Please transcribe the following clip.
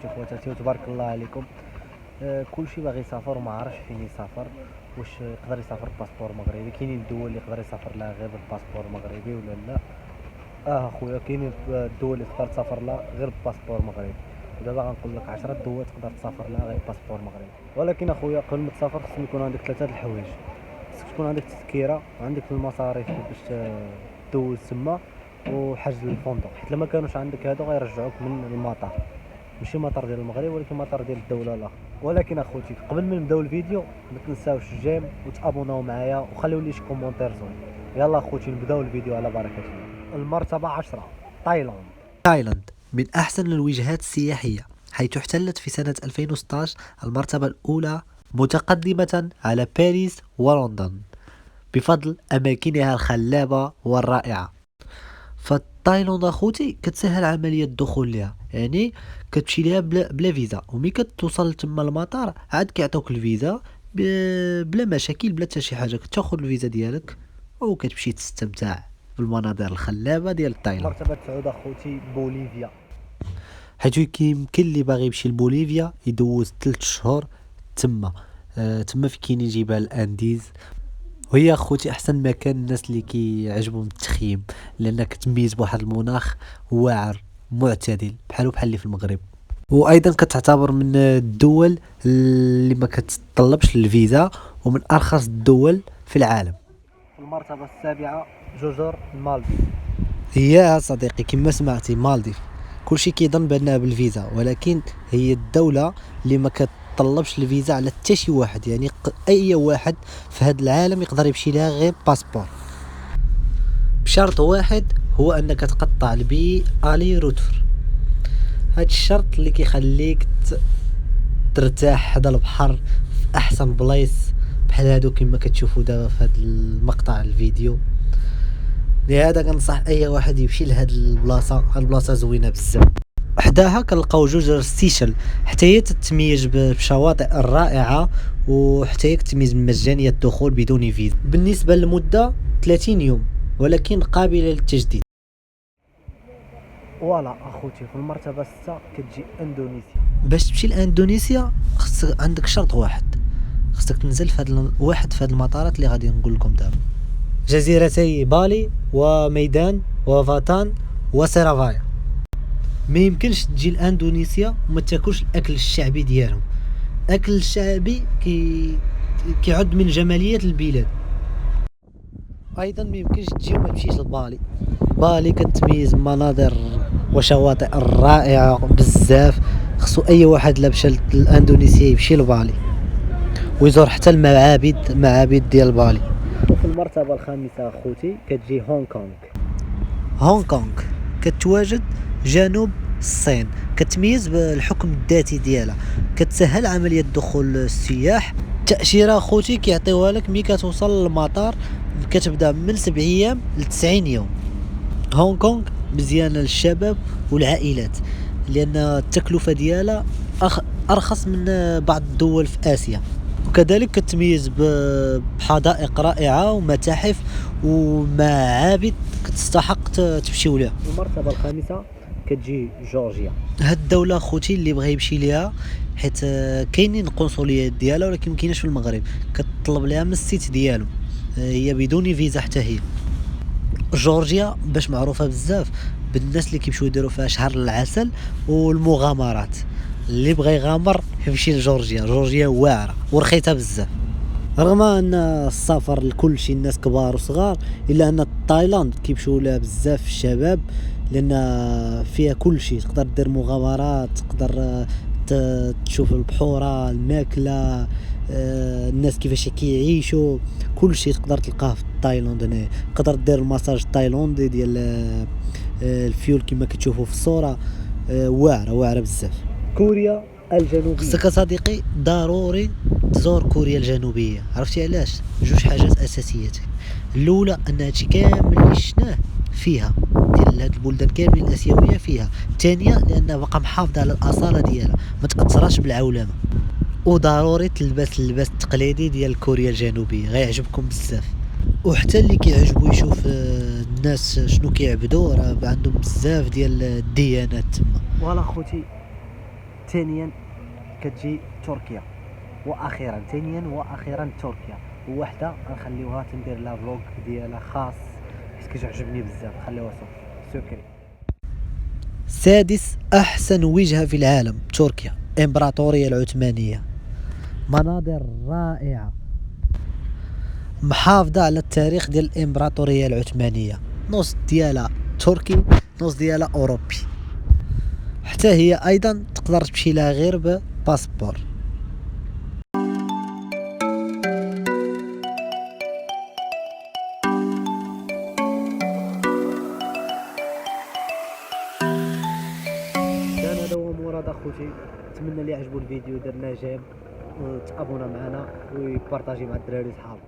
خوتي خواتاتي وتبارك الله عليكم. كلشي باغي يسافر وما عارفش فين يسافر، واش يقدر يسافر بباسبور مغربي؟ كاينين الدول اللي يقدر يسافر لها غير بالباسبور مغربي ولا لا؟ اخويا كاينين الدول اللي تقدر تسافر لها غير بباسبور مغربي، ودابا غنقول لك 10 دول تقدر تسافر لها غير باسبور مغربي. ولكن اخويا قبل ما تسافر خصك يكون عندك ثلاثه الحوايج. خصك تكون عندك تذكره وعندك المصاريف باش دوز تما وحجز الفندق، حيت لما كانوش عندك هادو غيرجعوك من المطار، ماشي مطار ديال المغرب ولكن مطار ديال الدوله الاخرى. ولكن اخوتي قبل ما نبداو الفيديو ما تنساوش الجيم وتابوناو معايا وخليو لي شي كومونتير زوين. يلا اخوتي نبداو الفيديو على بركه الله. المرتبه 10 تايلاند. تايلاند من أحسن الوجهات السياحية، حيث احتلت في سنة 2016 المرتبة الأولى متقدمة على باريس ولندن بفضل أماكنها الخلابة والرائعة. فتايلاند أخوتي كتسهل عملية الدخول لها، يعني كتمشي لها بلا فيزا، ومي كتوصل تما المطار عاد كيعطوك الفيزا بلا مشاكل، بلا حتى شي حاجة، كتاخد الفيزا ديالك وكتمشي تستمتع بالمناظر الخلابة ديال تايلاند. المرتبه 9 اخوتي بوليفيا، حيث كيمكن اللي باغي يمشي لبوليفيا يدوز 3 شهور تما. تما في كاينين جبال الانديز، وهي اخوتي احسن مكان الناس اللي كيعجبهم التخييم، لانك كتميز بواحد المناخ واعر معتدل بحال اللي في المغرب، وايضا كتعتبر من الدول اللي ما كتطلبش الفيزا ومن ارخص الدول في العالم. المرتبه 7 جزر المالديف. هي صديقي كما سمعتي مالديف كلشي كيظن بانها بالفيزا، ولكن هي الدولة اللي ما كتطلبش الفيزا على حتى شي واحد، يعني اي واحد في هذا العالم يقدر يمشي لها غير باسبور، بشرط واحد هو انك تقطع البي الي روتور. هاد الشرط اللي كيخليك ترتاح حدا البحر في احسن بلايص بحال هادو كما كتشوفوا دابا في هاد المقطع الفيديو. لهذا كنصح اي واحد يمشي لهاد البلاصه، هاد البلاصه زوينه بزاف. حداها كنلقاو جزر ستيشل، حتى هي تتميز بشواطئ الرائعه، وحتى هي تتميز بمجانيه الدخول بدون فيزا. بالنسبه للمده 30 يوم، ولكن قابله للتجديد. فوالا اخوتي في المرتبه 6 كتجي اندونيسيا. باش تمشي لاندونيسيا خصك عندك شرط واحد، خصك تنزل في هاد المطارات اللي غادي نقول لكم دابا: جزيرتي بالي وميدان وفاتان وسيرافايا. ما يمكنش تجي لاندونيسيا وما تاكلش الاكل الشعبي ديالهم. اكل الشعبي كيعد من جماليات البلاد. ايضا ما يمكنش تجي وما تمشيش لبالي. بالي كتميز بمناظر وشواطئ رائعه بزاف، خصو اي واحد لا مشى لاندونيسيا يمشي لبالي ويزور حتى المعابد ديال بالي. وفي المرتبه الخامسه اخوتي كتجي هونغ كونغ. هونغ كونغ كتواجد جنوب الصين، كتميز بالحكم الذاتي ديالها، كتسهل عمليه دخول السياح. التاشيره اخوتي كيعطيوها لك ملي كتوصل للمطار، كتبدا من 7 ايام ل 90 يوم. هونغ كونغ مزيانه للشباب والعائلات، لان التكلفه ديالها ارخص من بعض الدول في اسيا، وكذلك كتميز بحدائق رائعه ومتاحف ومعابد كتستحق تمشيو لها. المرتبه الخامسه كتجي جورجيا. هاد الدوله خوتي اللي بغى يمشي ليها، حيت كاينين القنصليات ديالها ولكن ما كايناش في المغرب، كتطلب لها من السيت ديالو، هي بدون فيزا حتى هي. جورجيا باش معروفه بزاف بالناس اللي كيمشيو يديروا فيها شهر العسل والمغامرات. اللي بغى يغامر يمشي لجورجيا. جورجيا واعره ورخيصه بزاف، رغم ان السفر لكل شي الناس كبار وصغار، الا ان تايلاند كيمشيو لها بزاف الشباب، لان فيها كل شيء. تقدر دير مغامرات، تقدر تشوف البحوره، الماكله، الناس كيفاش كيعيشوا، كل شيء تقدر تلقاه في تايلاند. هنا تقدر دير المساج التايلاندي ديال الفيول كما كتشوفوا في الصوره، واعره بزاف. كوريا الجنوبيه. خصك صديقي ضروري تزور كوريا الجنوبيه. عرفتي علاش؟ جوج حاجات اساسيات. الاولى ان هادشي كامل اللي شفناه فيها ديال هاد البلدان كاملين الاسيويه فيها. الثانيه لانها باقا محافظه على الاصاله ديالها، ما تاثرش بالعولمه. وضروري تلبس اللباس التقليدي ديال كوريا الجنوبيه، غيعجبكم بزاف. وحتى اللي كيعجبو يشوف الناس شنو كيعبدوا، راه عندهم بزاف ديال الديانات تما. فوالا خوتي ثانيا كتجي تركيا، واخيرا تركيا، وواحده غنخليوها تندير لها فلوغ ديالها خاص حيت كتعجبني بزاف. خليوها سكري. سادس أحسن وجهة في العالم تركيا، إمبراطورية العثمانية، مناظر رائعة، محافظة على التاريخ ديال الإمبراطورية العثمانية، نص ديالها تركي نص ديالها أوروبي. حتى هي أيضا تقدر تمشي لها غير بباسبور. كان هذا هو مراد اخوتي، نتمنى اللي عجبو الفيديو دار نجاح وتابونا معنا ويبارطاجي مع الدراري صحابو.